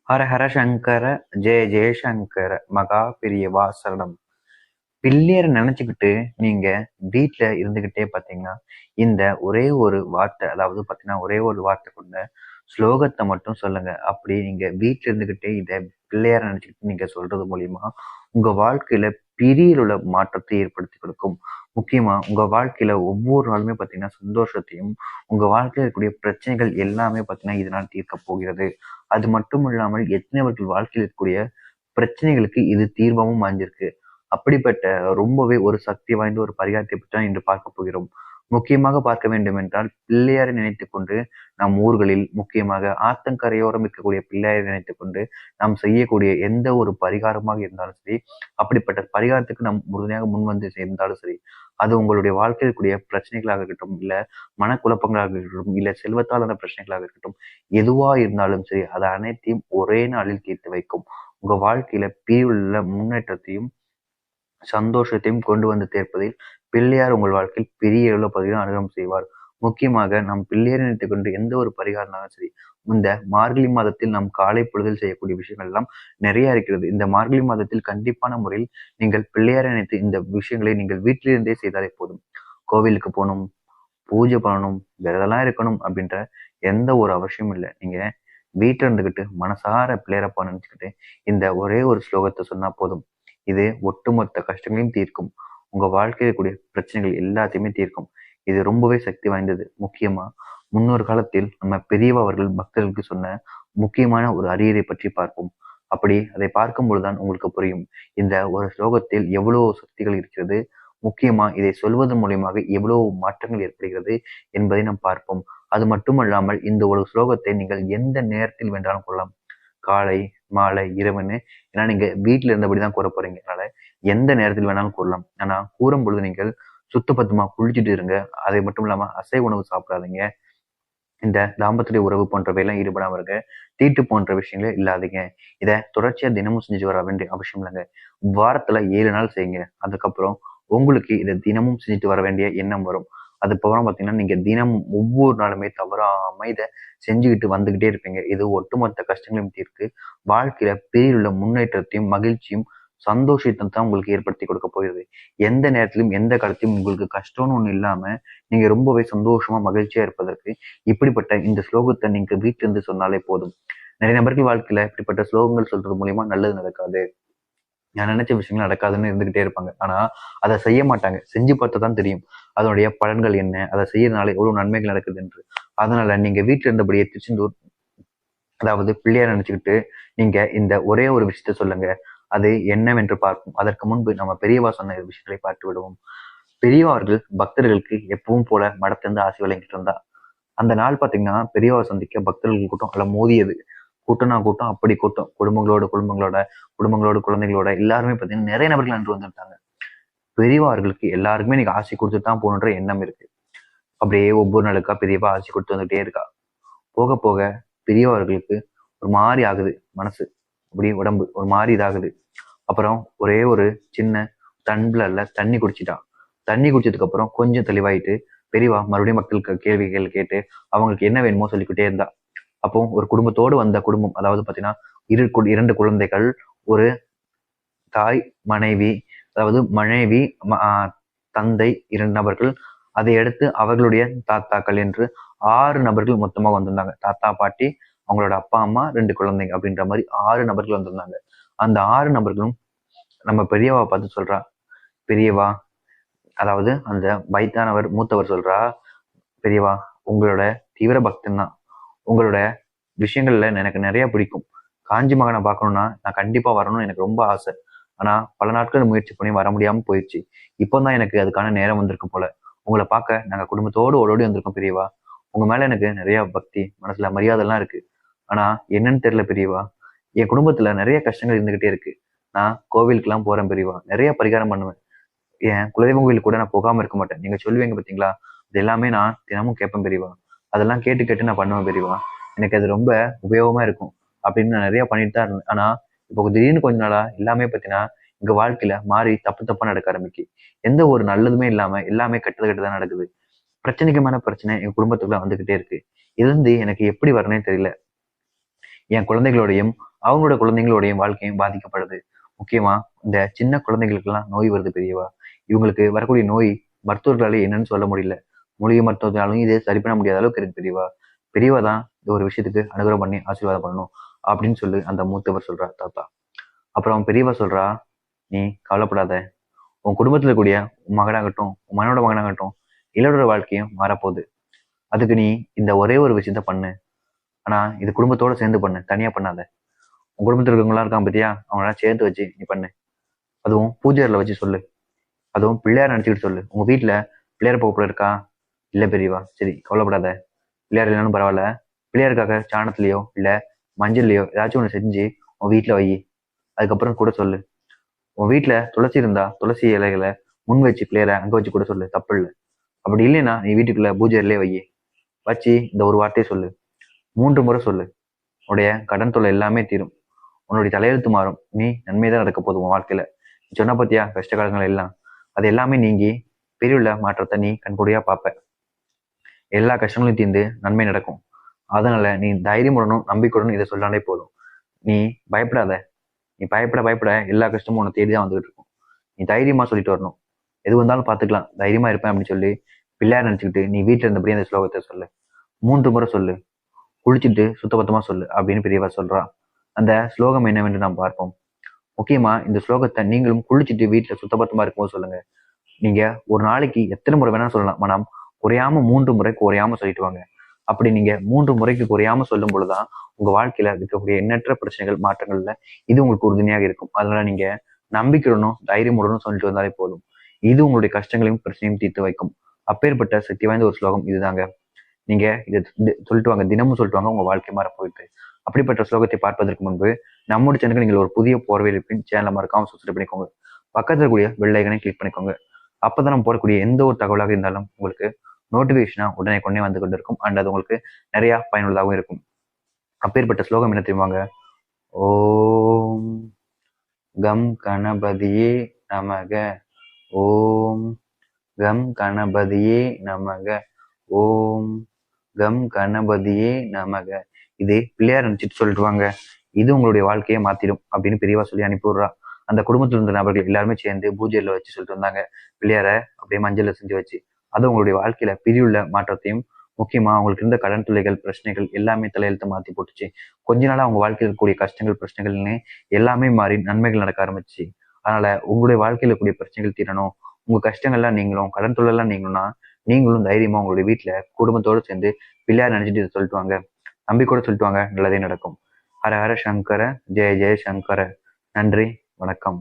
ஹர ஹர சங்கர ஜெய ஜெயசங்கர மகா பெரியவா சரணம். பிள்ளையரை நினைச்சுக்கிட்டு நீங்க வீட்டுல இருந்துகிட்டே பாத்தீங்கன்னா இந்த ஒரே ஒரு வார்த்தை, அதாவது பாத்தீங்கன்னா ஒரே ஒரு வார்த்தை கொண்ட ஸ்லோகத்தை மட்டும் சொல்லுங்க. அப்படி நீங்க வீட்டுல இருந்துகிட்டே இத பிள்ளையார நினைச்சுக்கிட்டு நீங்க சொல்றது மூலியமா உங்க வாழ்க்கையில பெரிய உள்ள மாற்றத்தை ஏற்படுத்தி கொடுக்கும். முக்கியமா உங்க வாழ்க்கையில ஒவ்வொரு நாளுமே பாத்தீங்கன்னா சந்தோஷத்தையும், உங்க வாழ்க்கையில இருக்கக்கூடிய பிரச்சனைகள் எல்லாமே பாத்தீங்கன்னா இதனால் தீர்க்க போகிறது. அது மட்டும் இல்லாமல் எத்தனைவர்கள் வாழ்க்கையில் இருக்கக்கூடிய பிரச்சனைகளுக்கு இது தீர்வாகவும் அமைஞ்சிருக்கு. அப்படிப்பட்ட ரொம்பவே ஒரு சக்தி வாய்ந்த ஒரு பரிகாரத்தை பற்றி தான் இன்று பார்க்க போகிறோம். முக்கியமாக பார்க்க வேண்டும் என்றால் பிள்ளையாரை நினைத்துக் கொண்டு நம் ஊர்களில் முக்கியமாக ஆத்தங்கரையோரம் இருக்கக்கூடிய பிள்ளையாரை நினைத்துக் கொண்டு நாம் செய்யக்கூடிய எந்த ஒரு பரிகாரமாக இருந்தாலும் சரி, அப்படிப்பட்ட பரிகாரத்துக்கு நாம் உறுதுணையாக முன் வந்து சேர்ந்தாலும் சரி, அது உங்களுடைய வாழ்க்கையில் இருக்கக்கூடிய பிரச்சனைகளாக இருக்கட்டும், இல்ல மனக்குழப்பங்களாக இருக்கட்டும், இல்ல செல்வத்தாலான பிரச்சனைகளாக இருக்கட்டும், எதுவா இருந்தாலும் சரி, அது அனைத்தையும் ஒரே நாளில் தீர்த்து வைக்கும். உங்க வாழ்க்கையில உள்ள முன்னேற்றத்தையும் சந்தோஷத்தையும் கொண்டு வந்து சேர்ப்பதில் பிள்ளையார் உங்கள் வாழ்க்கையில் பெரிய அளவு பகுதியில் அனுகிரகம் செய்வார். முக்கியமாக நம் பிள்ளையாரை நினைத்துக் கொண்டு எந்த ஒரு பரிகாரம்னாலும் சரி, இந்த மார்கழி மாதத்தில் நாம் காலை பொழுதில் செய்யக்கூடிய விஷயங்கள் எல்லாம் நிறைய இருக்கிறது. இந்த மார்கழி மாதத்தில் கண்டிப்பான முறையில் நீங்கள் பிள்ளையாரை நினைத்து இந்த விஷயங்களை நீங்கள் வீட்டிலிருந்தே செய்தாலே போதும். கோவிலுக்கு போகணும், பூஜை பண்ணணும், விரதெல்லாம் இருக்கணும் அப்படின்ற எந்த ஒரு அவசியமும் இல்லை. நீங்க வீட்டில் இருந்துகிட்டு மனசார பிள்ளையரப்பா நினைச்சுக்கிட்டு இந்த ஒரே ஒரு ஸ்லோகத்தை சொன்னா போதும். இது ஒட்டுமொத்த கஷ்டங்களையும் தீர்க்கும். உங்க வாழ்க்கையில் இருக்கக்கூடிய பிரச்சனைகள் எல்லாத்தையுமே தீர்க்கும். இது ரொம்பவே சக்தி வாய்ந்தது. முக்கியமா முன்னொரு காலத்தில் நம்ம பெரியவா அவர்கள் பக்தர்களுக்கு சொன்ன முக்கியமான ஒரு அறியரை பற்றி பார்ப்போம். அப்படி அதை பார்க்கும் பொழுதுதான் உங்களுக்கு புரியும் இந்த ஒரு ஸ்லோகத்தில் எவ்வளவு சக்திகள் இருக்கிறது. முக்கியமா இதை சொல்வதன் மூலியமாக எவ்வளவு மாற்றங்கள் ஏற்படுகிறது என்பதை நாம் பார்ப்போம். அது மட்டுமல்லாமல் இந்த ஒரு ஸ்லோகத்தை நீங்கள் எந்த நேரத்தில் வேண்டாலும் கொள்ளலாம். காலை, மாலை, இரவுன்னு, ஏன்னா நீங்க வீட்டுல இருந்தபடிதான் கூற போறீங்க. அதனால எந்த நேரத்தில் வேணாலும் கூறலாம். ஆனா கூறும் பொழுது நீங்கள் சுத்தபத்தமா குளிச்சுட்டு இருங்க. அதை மட்டும் இல்லாம அசைவ உணவு சாப்பிடாதீங்க. இந்த தாம்பத்திய உறவு போன்றவையெல்லாம் ஈடுபடாம இருங்க. தீட்டு போன்ற விஷயங்களே இல்லாதீங்க. இதை தொடர்ச்சியா தினமும் செஞ்சுட்டு வர வேண்டிய அவசியம் இல்லைங்க. வாரத்துல 7 நாள் செய்யுங்க. அதுக்கப்புறம் உங்களுக்கு இதை தினமும் செஞ்சுட்டு வர வேண்டிய எண்ணம் வரும். அது போக பாத்தீங்கன்னா நீங்க தினமும் ஒவ்வொரு நாளுமே தவறாம இதை செஞ்சுக்கிட்டு வந்துகிட்டே இருப்பீங்க. இது ஒட்டுமொத்த கஷ்டங்களையும் தீர்க்கு வாழ்க்கையில பேருள்ள முன்னேற்றத்தையும் மகிழ்ச்சியும் சந்தோஷத்தையும் தான் உங்களுக்கு ஏற்படுத்தி கொடுக்க போகிறது. எந்த நேரத்திலும் எந்த காலத்திலும் உங்களுக்கு கஷ்டம்னு ஒண்ணு இல்லாம நீங்க ரொம்பவே சந்தோஷமா மகிழ்ச்சியா இருப்பதற்கு இப்படிப்பட்ட இந்த ஸ்லோகத்தை நீங்க வீட்டில இருந்து சொன்னாலே போதும். நிறைய நபர்கள் வாழ்க்கையில இப்படிப்பட்ட ஸ்லோகங்கள் சொல்றது மூலியமா நல்லது நடக்காது, நான் நினைச்ச விஷயங்கள் நடக்காதுன்னு இருந்துகிட்டே இருப்பாங்க. ஆனா அதை செய்ய மாட்டாங்க. செஞ்சு பார்த்தா தான் தெரியும் அதனுடைய பலன்கள் என்ன, அதை செய்யறதுனால எவ்வளவு நன்மைகள் நடக்குது என்று. அதனால நீங்க வீட்டுல இருந்தபடியே திருச்செந்தூர், அதாவது பிள்ளையார் நினைச்சுக்கிட்டு நீங்க இந்த ஒரே ஒரு விஷயத்த சொல்லுங்க. அது என்னவென்று பார்ப்போம். அதற்கு முன்பு நம்ம பெரியவா சொன்ன விஷயங்களை பார்த்து விடுவோம். பெரியவார்கள் பக்தர்களுக்கு எப்பவும் போல மடத்திலிருந்து ஆசி வழங்கிட்டு இருந்தா, அந்த நாள் பாத்தீங்கன்னா பெரியவா சந்திக்க பக்தர்கள் கூட்டம் அல்ல மோதியது. கூட்டம்னா கூட்டம், அப்படி கூட்டம். குடும்பங்களோட குழந்தைகளோட எல்லாருமே பாத்தீங்கன்னா நிறைய நபர்கள் அன்று வந்துட்டாங்க. பெரியவார்களுக்கு எல்லாருக்குமே நீங்க ஆசி கொடுத்துட்டு தான் போகணுன்ற எண்ணம் இருக்கு. அப்படியே ஒவ்வொரு நாளுக்கா பெரியவா ஆசி கொடுத்து வந்துட்டே இருக்கா. போக போக பெரியவர்களுக்கு ஒரு மாதிரி ஆகுது மனசு, அப்படியே உடம்பு ஒரு மாதிரி இதாகுது. அப்புறம் ஒரே ஒரு சின்ன டம்ளர்ல தண்ணி குடிச்சிட்டா. தண்ணி குடிச்சதுக்கு அப்புறம் கொஞ்சம் தெளிவாயிட்டு பெரியவா மறுபடியும் மக்களுக்கு கேள்விகள் கேட்டு அவங்களுக்கு என்ன வேணுமோ சொல்லிக்கிட்டே இருந்தா. அப்போ ஒரு குடும்பத்தோடு வந்த குடும்பம், அதாவது பாத்தீங்கன்னா 2 குழந்தைகள், ஒரு தாய், மனைவி, அதாவது மனைவி, தந்தை 2 நபர்கள், அதை அடுத்து அவர்களுடைய தாத்தாக்கள் என்று 6 நபர்கள் மொத்தமா வந்திருந்தாங்க. தாத்தா, பாட்டி, அவங்களோட அப்பா, அம்மா, 2 குழந்தைங்க அப்படின்ற மாதிரி 6 நபர்கள் வந்திருந்தாங்க. அந்த 6 நபர்களும் நம்ம பெரியவா பார்த்து சொல்றா, பெரியவா, அதாவது அந்த வயதானவர் மூத்தவர் சொல்றா, பெரியவா, உங்களோட தீவிர பக்தன் தான். உங்களோட விஷயங்கள்ல எனக்கு நிறைய பிடிக்கும். காஞ்சி மகனை பார்க்கணும்னா நான் கண்டிப்பா வரணும்னு எனக்கு ரொம்ப ஆசை. ஆனா பல நாட்கள் முயற்சி பண்ணி வர முடியாம போயிடுச்சு. இப்போதான் எனக்கு அதுக்கான நேரம் வந்திருக்கு போல. உங்களை பார்க்க நாங்க குடும்பத்தோடு ஓடோடி வந்திருக்கோம் பெரியவா. உங்க மேல எனக்கு நிறைய பக்தி, மனசுல மரியாதை எல்லாம் இருக்கு. ஆனா என்னன்னு தெரியல பெரியவா, என் குடும்பத்துல நிறைய கஷ்டங்கள் இருந்துகிட்டே இருக்கு. நான் கோவிலுக்கு எல்லாம் போறேன் பெரியவா, நிறைய பரிகாரம் பண்ணுவேன். என் குலதெய்வம் கோயிலுக்கு கூட நான் போகாம இருக்க மாட்டேன். நீங்க சொல்லுவீங்க பாத்தீங்களா, அது எல்லாமே நான் தினமும் கேட்பேன் பெரியவா. அதெல்லாம் கேட்டு கேட்டு நான் பண்ணுவேன் பெரியவா. எனக்கு அது ரொம்ப உபயோகமா இருக்கும் அப்படின்னு நான் நிறைய பண்ணிட்டு தான் இருந்தேன். ஆனா இப்போ திடீர்னு கொஞ்ச நாளா எல்லாமே பாத்தீங்கன்னா எங்க வாழ்க்கையில மாறி தப்பு தப்பா நடக்க ஆரம்பிக்கு. எந்த ஒரு நல்லதுமே இல்லாம எல்லாமே கெட்டது கெட்டதான் நடக்குது. பிரச்சனைக்கு மேல பிரச்சனை எங்க குடும்பத்துக்குள்ள வந்துகிட்டே இருக்கு. இதுல இருந்து எனக்கு எப்படி வரணும்னு தெரியல. என் குழந்தைகளோடையும் அவங்களோட குழந்தைங்களோடையும் வாழ்க்கையும் பாதிக்கப்படுது. முக்கியமா இந்த சின்ன குழந்தைகளுக்கெல்லாம் நோய் வருது பெரியவா. இவங்களுக்கு வரக்கூடிய நோய் மருத்துவர்களாலே என்னன்னு சொல்ல முடியல. மூலிகை மருத்துவத்தினாலும் இதே சரி பண்ண முடியாத அளவுக்கு இருக்கு பெரியவா. பெரியவா தான் இந்த ஒரு விஷயத்துக்கு அனுகிரகம் பண்ணி ஆசீர்வாதம் பண்ணணும் அப்படின்னு சொல்லி அந்த மூத்தவர் சொல்றார் தாத்தா. அப்புறம் பெரியவா சொல்றா, நீ கவலைப்படாத. உன் குடும்பத்துல இருக்கக்கூடிய உன் மகனாகட்டும், உன் மகனோட மகனாகட்டும், எல்லாரோட வாழ்க்கையும் மாறப்போகுது. அதுக்கு நீ இந்த ஒரே ஒரு விஷயத்த பண்ணு. ஆனா இது குடும்பத்தோட சேர்ந்து பண்ணு, தனியா பண்ணாத. உன் குடும்பத்துல இருக்கவங்களாம் இருக்கான் பத்தியா, அவங்களாம் சேர்த்து வச்சு நீ பண்ணு. அதுவும் பூஜை அறையில வச்சு சொல்லு. அதுவும் பிள்ளையார் நினைச்சுக்கிட்டு சொல்லு. உங்க வீட்டுல பிள்ளையார் புகைப்படம் இருக்கா? இல்ல பெரியவா. சரி கவலைப்படாத. பிள்ளையார் இல்லைனாலும் பரவாயில்ல. பிள்ளையாருக்காக சாணத்திலயோ இல்ல மஞ்சள்லயோ ஏதாச்சும் ஒண்ணு செஞ்சு உன் வீட்டுல வை. அதுக்கப்புறம் கூட சொல்லு, உன் வீட்டுல துளசி இருந்தா துளசி இலைகளை முன் வச்சு பிள்ளையார அங்க வச்சு கூட சொல்லு, தப்பு இல்லை. அப்படி இல்லைன்னா நீ வீட்டுக்குள்ள பூஜை அறையிலே வை. வச்சு இந்த ஒரு வார்த்தையை சொல்லு. 3 முறை சொல்லு. உன்னுடைய கடன் தொல்லை எல்லாமே தீரும். உன்னுடைய தலையெழுத்து மாறும். நீ நன்மைதான் நடக்க போதும் உன் வாழ்க்கையில. நீ சொன்ன பத்தியா கஷ்ட காலங்கள் எல்லாம், அது எல்லாமே நீங்கி பெரிய மாற்றத்தை நீ கண்கூடியா பார்ப்ப. எல்லா கஷ்டங்களையும் தீர்ந்து நன்மை நடக்கும். அதனால நீ தைரியமுடனும் நம்பிக்கையுடனும் இதை சொல்லாலே போதும். நீ பயப்படாத. நீ பயப்பட பயப்பட எல்லா கஷ்டமும் உன்னை தேடிதான் வந்துகிட்டு இருக்கும். நீ தைரியமா சொல்லிட்டு வரணும். எது வந்தாலும் பார்த்துக்கலாம், தைரியமா இருப்பேன் அப்படின்னு சொல்லி பிள்ளையார் நினைச்சுக்கிட்டு நீ வீட்டுல இருந்தபடியே அந்த ஸ்லோகத்தை சொல்லு. 3 முறை சொல்லு. குளிச்சுட்டு சுத்தபத்தமா சொல்லு அப்படின்னு பெரியவா சொல்றா. அந்த ஸ்லோகம் என்னவென்று நாம் பார்ப்போம். முக்கியமா இந்த ஸ்லோகத்தை நீங்களும் குளிச்சுட்டு வீட்டுல சுத்தபத்தமா இருக்கும்போது சொல்லுங்க. நீங்க ஒரு நாளைக்கு எத்தனை முறை வேணாலும் சொல்லலாம். மனம் குறையாம 3 முறை குறையாம சொல்லிட்டு வாங்க. அப்படி நீங்க 3 முறைக்கு குறையாம சொல்லும் பொழுதுதான் உங்க வாழ்க்கையில இருக்கக்கூடிய எண்ணற்ற பிரச்சனைகள் மாற்றங்கள்ல இது உங்களுக்கு உறுதுணையாக இருக்கும். அதனால நீங்க நம்பிக்கையுடனும் தைரியமுடனும் சொல்லிட்டு வந்தாலே போதும். இது உங்களுடைய கஷ்டங்களையும் பிரச்சனையும் தீர்த்து வைக்கும். அப்பேற்பட்ட சக்தி வாய்ந்த ஒரு ஸ்லோகம் இதுதாங்க. நீங்க இதை சொல்லிட்டு வாங்க, தினமும் சொல்லிட்டு வாங்க, உங்க வாழ்க்கை மாற போயிட்டு. அப்படிப்பட்ட ஸ்லோகத்தை பார்ப்பதற்கு முன்பு நம்முடைய சேனலுக்கு நீங்கள் ஒரு புதிய போர்வை இருப்பின் சேனலை மறக்காம சப்ஸ்கிரைப் பண்ணிக்கோங்க. பக்கத்துல கூடிய பெல் ஐக்கனை கிளிக் பண்ணிக்கோங்க. அப்பதான் நம்ம போடக்கூடிய எந்த ஒரு தகவலாக இருந்தாலும் உங்களுக்கு நோட்டிபிகேஷனா உடனே கொண்டே வந்து கொண்டு இருக்கும். அண்ட் அது உங்களுக்கு நிறைய பயனுள்ளதாகவும் இருக்கும். அப்பேற்பட்ட ஸ்லோகம் என்ன தெரியுமாங்க? ஓம் கம் கணபதியே நமக. ஓம் கம் கணபதியே நமக. ஓம் கம் கணபதியே நமக. இது பிள்ளையார் நினைச்சிட்டு சொல்லிட்டு வாங்க. இது உங்களுடைய வாழ்க்கையை மாத்திடும் அப்படின்னு பெரியவா சொல்லி அனுப்பி விடுறா. அந்த குடும்பத்தில் இருந்த நபர்கள் எல்லாருமே சேர்ந்து பூஜையில வச்சு சொல்லிட்டு வந்தாங்க. பிள்ளையார அப்படியே மஞ்சள்ல செஞ்சு வச்சு அது உங்களுடைய வாழ்க்கையில பிரிவுள்ள மாற்றத்தையும், முக்கியமா அவங்களுக்கு இருந்த கடன் தொல்லைகள் பிரச்சனைகள் எல்லாமே தலையெழுத்து மாத்தி போட்டுச்சு. கொஞ்ச நாளா அவங்க வாழ்க்கையில் இருக்கக்கூடிய கஷ்டங்கள் பிரச்சனைகள்னு எல்லாமே மாறி நன்மைகள் நடக்க ஆரம்பிச்சு. அதனால உங்களுடைய வாழ்க்கையில கூடிய பிரச்சனைகள் தீரணும், உங்க கஷ்டங்கள்லாம் நீங்களும் கடன் தொல்லை எல்லாம் நீங்களும்னா நீங்களும் தைரியமா உங்களுடைய வீட்டுல குடும்பத்தோடு சேர்ந்து பிள்ளையார் நினைச்சிட்டு இதை சொல்லிட்டு வாங்க. நம்பிக்கையோட சொல்லிட்டு வாங்க, நல்லதே நடக்கும். ஹர ஹர சங்கர, ஜெய ஜெய சங்கர. நன்றி, வணக்கம்.